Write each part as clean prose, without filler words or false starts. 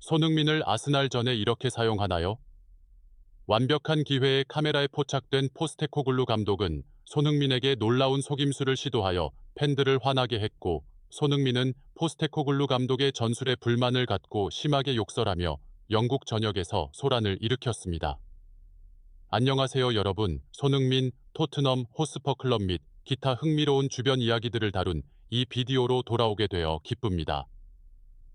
손흥민을 아스날전에 이렇게 사용하나요? 완벽한 기회에 카메라에 포착된 포스테코글루 감독은 손흥민에게 놀라운 속임수를 시도하여 팬들을 화나게 했고, 손흥민은 포스테코글루 감독의 전술에 불만을 갖고 심하게 욕설하며 영국 전역에서 소란을 일으켰습니다. 안녕하세요 여러분, 손흥민, 토트넘 호스퍼 클럽 및 기타 흥미로운 주변 이야기들을 다룬 이 비디오로 돌아오게 되어 기쁩니다.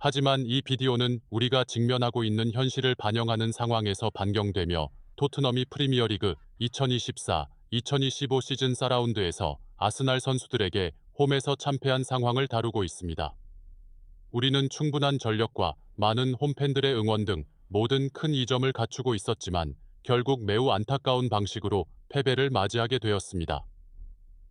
하지만 이 비디오는 우리가 직면하고 있는 현실을 반영하는 상황에서 반영되며, 토트넘이 프리미어리그 2024-2025 시즌 4라운드에서 아스날 선수들에게 홈에서 참패한 상황을 다루고 있습니다. 우리는 충분한 전력과 많은 홈팬들의 응원 등 모든 큰 이점을 갖추고 있었지만 결국 매우 안타까운 방식으로 패배를 맞이하게 되었습니다.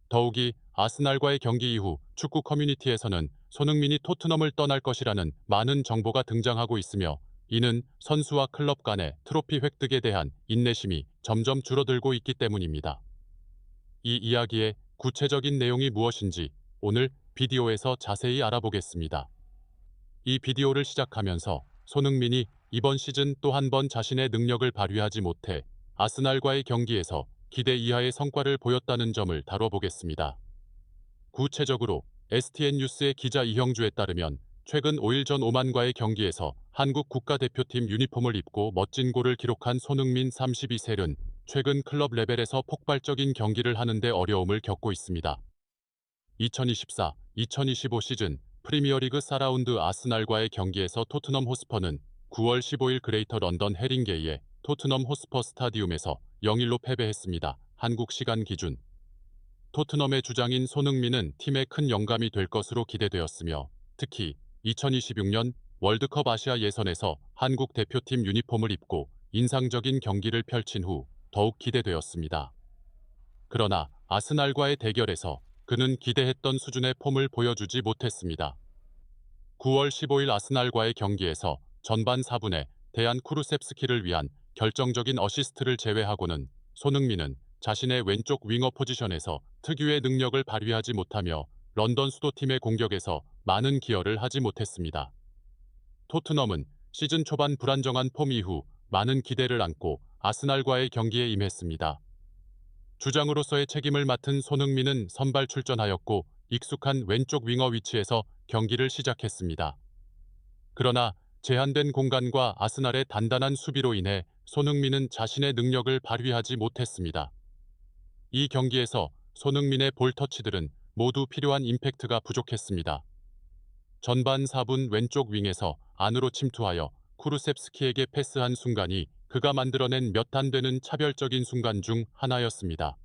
더욱이 아스날과의 경기 이후 축구 커뮤니티에서는 손흥민이 토트넘을 떠날 것이라는 많은 정보가 등장하고 있으며, 이는 선수와 클럽 간의 트로피 획득에 대한 인내심이 점점 줄어들고 있기 때문입니다. 이 이야기의 구체적인 내용이 무엇인지 오늘 비디오에서 자세히 알아보겠습니다. 이 비디오를 시작하면서 손흥민이 이번 시즌 또 한 번 자신의 능력을 발휘하지 못해 아스날과의 경기에서 기대 이하의 성과를 보였다는 점을 다뤄보겠습니다. 구체적으로 STN 뉴스의 기자 이형주에 따르면 최근 5일 전 오만과의 경기에서 한국 국가대표팀 유니폼을 입고 멋진 골을 기록한 손흥민 32세는 최근 클럽 레벨에서 폭발적인 경기를 하는데 어려움을 겪고 있습니다. 2024-2025 시즌 프리미어리그 4라운드 아스날과의 경기에서 토트넘 호스퍼는 9월 15일 그레이터 런던 헤링게이의 토트넘 호스퍼 스타디움에서 0-1로 패배했습니다. 한국 시간 기준 토트넘의 주장인 손흥민은 팀의 큰 영감이 될 것으로 기대되었으며, 특히 2026년 월드컵 아시아 예선에서 한국 대표팀 유니폼을 입고 인상적인 경기를 펼친 후 더욱 기대되었습니다. 그러나 아스날과의 대결에서 그는 기대했던 수준의 폼을 보여주지 못했습니다. 9월 15일 아스날과의 경기에서 전반 4분에 데안 쿠루셉스키를 위한 결정적인 어시스트를 제외하고는 손흥민은 자신의 왼쪽 윙어 포지션에서 특유의 능력을 발휘하지 못하며 런던 수도팀의 공격에서 많은 기여를 하지 못했습니다. 토트넘은 시즌 초반 불안정한 폼 이후 많은 기대를 안고 아스날과의 경기에 임했습니다. 주장으로서의 책임을 맡은 손흥민은 선발 출전하였고 익숙한 왼쪽 윙어 위치에서 경기를 시작했습니다. 그러나 제한된 공간과 아스날의 단단한 수비로 인해 손흥민은 자신의 능력을 발휘하지 못했습니다. 이 경기에서 손흥민의 볼 터치들은 모두 필요한 임팩트가 부족했습니다. 전반 4분 왼쪽 윙에서 안으로 침투하여 쿠루셉스키에게 패스한 순간이 그가 만들어낸 몇 안 되는 차별적인 순간 중 하나였습니다.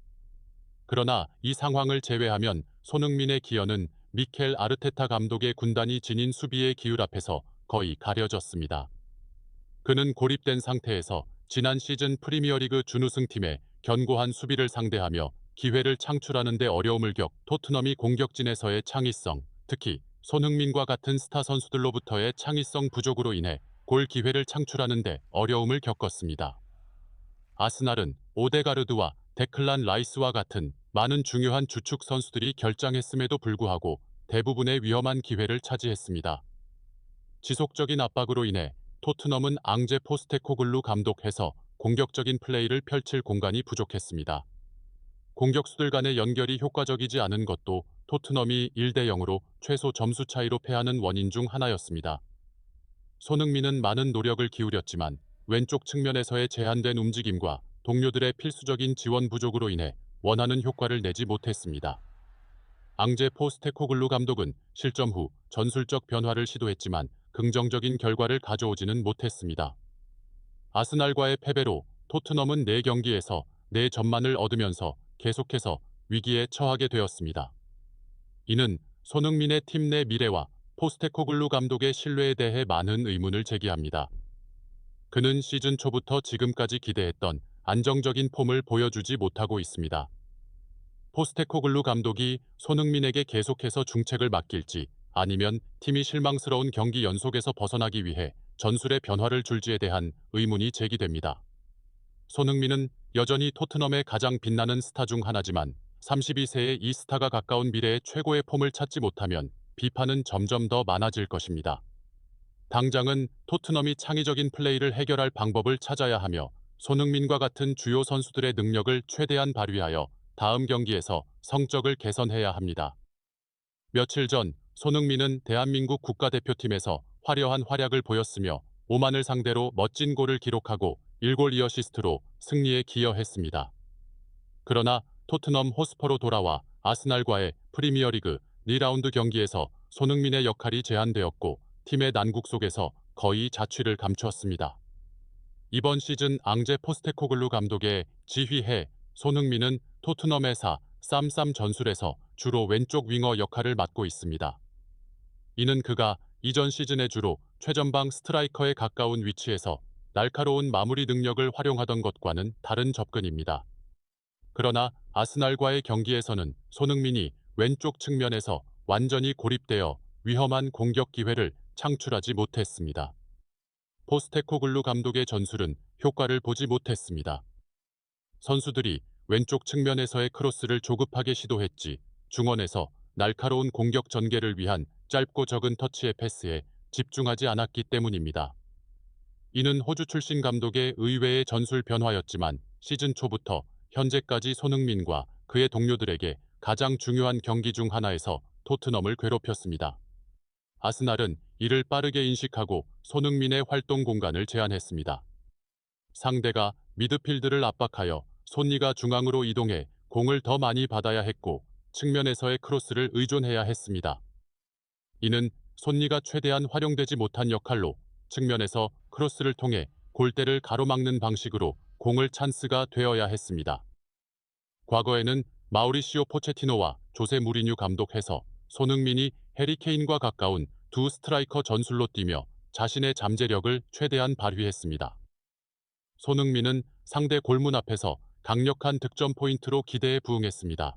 그러나 이 상황을 제외하면 손흥민의 기여는 미켈 아르테타 감독의 군단이 지닌 수비의 기율 앞에서 거의 가려졌습니다. 그는 고립된 상태에서 지난 시즌 프리미어리그 준우승팀의 견고한 수비를 상대하며 기회를 창출하는 데 어려움을 토트넘이 공격진에서의 창의성, 특히 손흥민과 같은 스타 선수들로부터의 창의성 부족으로 인해 골 기회를 창출하는 데 어려움을 겪었습니다. 아스날은 오데가르드와 데클란 라이스와 같은 많은 중요한 주축 선수들이 결장했음에도 불구하고 대부분의 위험한 기회를 차지했습니다. 지속적인 압박으로 인해 토트넘은 앙제 포스테코글루 감독해서 공격적인 플레이를 펼칠 공간이 부족했습니다. 공격수들 간의 연결이 효과적이지 않은 것도 토트넘이 1대 0으로 최소 점수 차이로 패하는 원인 중 하나였습니다. 손흥민은 많은 노력을 기울였지만 왼쪽 측면에서의 제한된 움직임과 동료들의 필수적인 지원 부족으로 인해 원하는 효과를 내지 못했습니다. 앙제 포스테코글루 감독은 실점 후 전술적 변화를 시도했지만 긍정적인 결과를 가져오지는 못했습니다. 아스날과의 패배로 토트넘은 4경기에서 4점만을 얻으면서 계속해서 위기에 처하게 되었습니다. 이는 손흥민의 팀 내 미래와 포스테코글루 감독의 신뢰에 대해 많은 의문을 제기합니다. 그는 시즌 초부터 지금까지 기대했던 안정적인 폼을 보여주지 못하고 있습니다. 포스테코글루 감독이 손흥민에게 계속해서 중책을 맡길지, 아니면 팀이 실망스러운 경기 연속에서 벗어나기 위해 전술의 변화를 줄지에 대한 의문이 제기됩니다. 손흥민은 여전히 토트넘의 가장 빛나는 스타 중 하나지만 32세의 이 스타가 가까운 미래의 최고의 폼을 찾지 못하면 비판은 점점 더 많아질 것입니다. 당장은 토트넘이 창의적인 플레이를 해결할 방법을 찾아야 하며 손흥민과 같은 주요 선수들의 능력을 최대한 발휘하여 다음 경기에서 성적을 개선해야 합니다. 며칠 전 손흥민은 대한민국 국가대표팀에서 화려한 활약을 보였으며 오만을 상대로 멋진 골을 기록하고 1골 2어시스트로 승리에 기여했습니다. 그러나 토트넘 호스퍼로 돌아와 아스날과의 프리미어리그 2라운드 경기에서 손흥민의 역할이 제한되었고 팀의 난국 속에서 거의 자취를 감추었습니다. 이번 시즌 앙제 포스테코글루 감독의 지휘해 손흥민은 토트넘의 4-3-3 전술에서 주로 왼쪽 윙어 역할을 맡고 있습니다. 이는 그가 이전 시즌에 주로 최전방 스트라이커에 가까운 위치에서 날카로운 마무리 능력을 활용하던 것과는 다른 접근입니다. 그러나 아스날과의 경기에서는 손흥민이 왼쪽 측면에서 완전히 고립되어 위험한 공격 기회를 창출하지 못했습니다. 포스테코글루 감독의 전술은 효과를 보지 못했습니다. 선수들이 왼쪽 측면에서의 크로스를 조급하게 시도했지 중원에서 날카로운 공격 전개를 위한 짧고 적은 터치의 패스에 집중하지 않았기 때문입니다. 이는 호주 출신 감독의 의외의 전술 변화였지만 시즌 초부터 현재까지 손흥민과 그의 동료들에게 가장 중요한 경기 중 하나에서 토트넘을 괴롭혔습니다. 아스날은 이를 빠르게 인식하고 손흥민의 활동 공간을 제한했습니다. 상대가 미드필드를 압박하여 손니가 중앙으로 이동해 공을 더 많이 받아야 했고 측면에서의 크로스를 의존해야 했습니다. 이는 손니가 최대한 활용되지 못한 역할로 측면에서 크로스를 통해 골대를 가로막는 방식으로 공을 찬스가 되어야 했습니다. 과거에는 마우리시오 포체티노와 조세 무리뉴 감독해서 손흥민이 해리 케인과 가까운 두 스트라이커 전술로 뛰며 자신의 잠재력을 최대한 발휘했습니다. 손흥민은 상대 골문 앞에서 강력한 득점 포인트로 기대에 부응했습니다.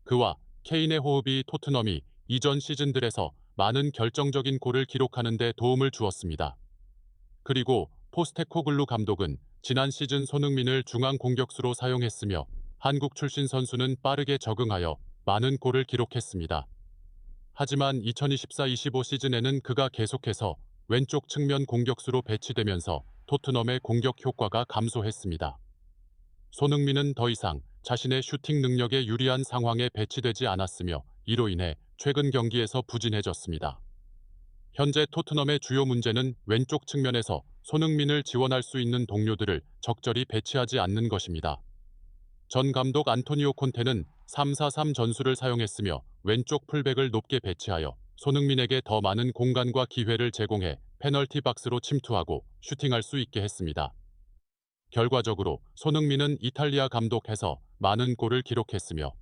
그와 케인의 호흡이 토트넘이 이전 시즌들에서 많은 결정적인 골을 기록하는 데 도움을 주었습니다. 그리고 포스테코글루 감독은 지난 시즌 손흥민을 중앙 공격수로 사용했으며 한국 출신 선수는 빠르게 적응하여 많은 골을 기록했습니다. 하지만 2024-25 시즌에는 그가 계속해서 왼쪽 측면 공격수로 배치되면서 토트넘의 공격 효과가 감소했습니다. 손흥민은 더 이상 자신의 슈팅 능력에 유리한 상황에 배치되지 않았으며 이로 인해 최근 경기에서 부진해졌습니다. 현재 토트넘의 주요 문제는 왼쪽 측면에서 손흥민을 지원할 수 있는 동료들을 적절히 배치하지 않는 것입니다. 전 감독 안토니오 콘테는 3-4-3 전술을 사용했으며 왼쪽 풀백을 높게 배치하여 손흥민에게 더 많은 공간과 기회를 제공해 페널티 박스로 침투하고 슈팅할 수 있게 했습니다. 결과적으로 손흥민은 이탈리아 감독해서 많은 골을 기록했으며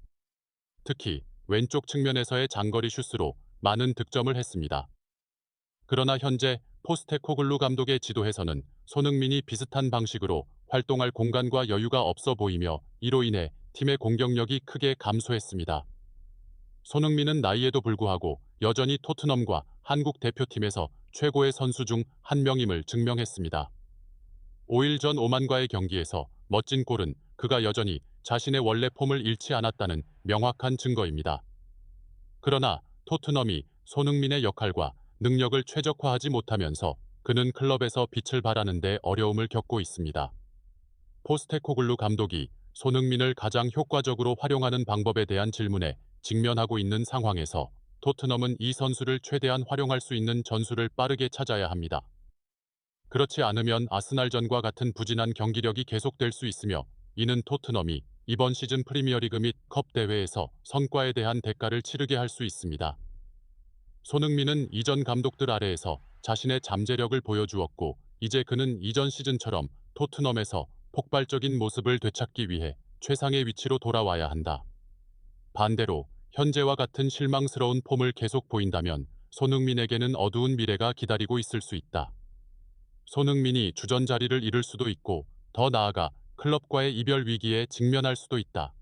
특히 왼쪽 측면에서의 장거리 슛으로 많은 득점을 했습니다. 그러나 현재 포스테코글루 감독의 지도에서는 손흥민이 비슷한 방식으로 활동할 공간과 여유가 없어 보이며 이로 인해 팀의 공격력이 크게 감소했습니다. 손흥민은 나이에도 불구하고 여전히 토트넘과 한국 대표팀에서 최고의 선수 중 한 명임을 증명했습니다. 5일 전 오만과의 경기에서 멋진 골은 그가 여전히 자신의 원래 폼을 잃지 않았다는 명확한 증거입니다. 그러나 토트넘이 손흥민의 역할과 능력을 최적화하지 못하면서 그는 클럽에서 빛을 발하는 데 어려움을 겪고 있습니다. 포스테코글루 감독이 손흥민을 가장 효과적으로 활용하는 방법에 대한 질문에 직면하고 있는 상황에서 토트넘은 이 선수를 최대한 활용할 수 있는 전술을 빠르게 찾아야 합니다. 그렇지 않으면 아스날전과 같은 부진한 경기력이 계속될 수 있으며 이는 토트넘이 이번 시즌 프리미어리그 및 컵 대회에서 성과에 대한 대가를 치르게 할 수 있습니다. 손흥민은 이전 감독들 아래에서 자신의 잠재력을 보여주었고 이제 그는 이전 시즌처럼 토트넘에서 폭발적인 모습을 되찾기 위해 최상의 위치로 돌아와야 한다. 반대로 현재와 같은 실망스러운 폼을 계속 보인다면 손흥민에게는 어두운 미래가 기다리고 있을 수 있다. 손흥민이 주전 자리를 잃을 수도 있고 더 나아가 클럽과의 이별 위기에 직면할 수도 있다.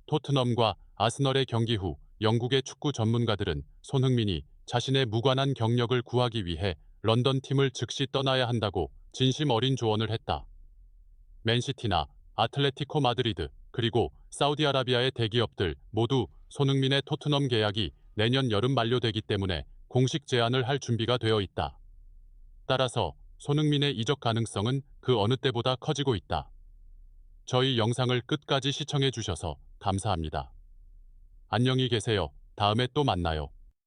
토트넘과 아스널의 경기 후 영국의 축구 전문가들은 손흥민이 자신의 무관한 경력을 구하기 위해 런던 팀을 즉시 떠나야 한다고 진심 어린 조언을 했다. 맨시티나 아틀레티코 마드리드 그리고 사우디아라비아의 대기업들 모두 손흥민의 토트넘 계약이 내년 여름 만료되기 때문에 공식 제안을 할 준비가 되어 있다. 따라서 손흥민의 이적 가능성은 그 어느 때보다 커지고 있다. 저희 영상을 끝까지 시청해 주셔서 감사합니다. 안녕히 계세요. 다음에 또 만나요.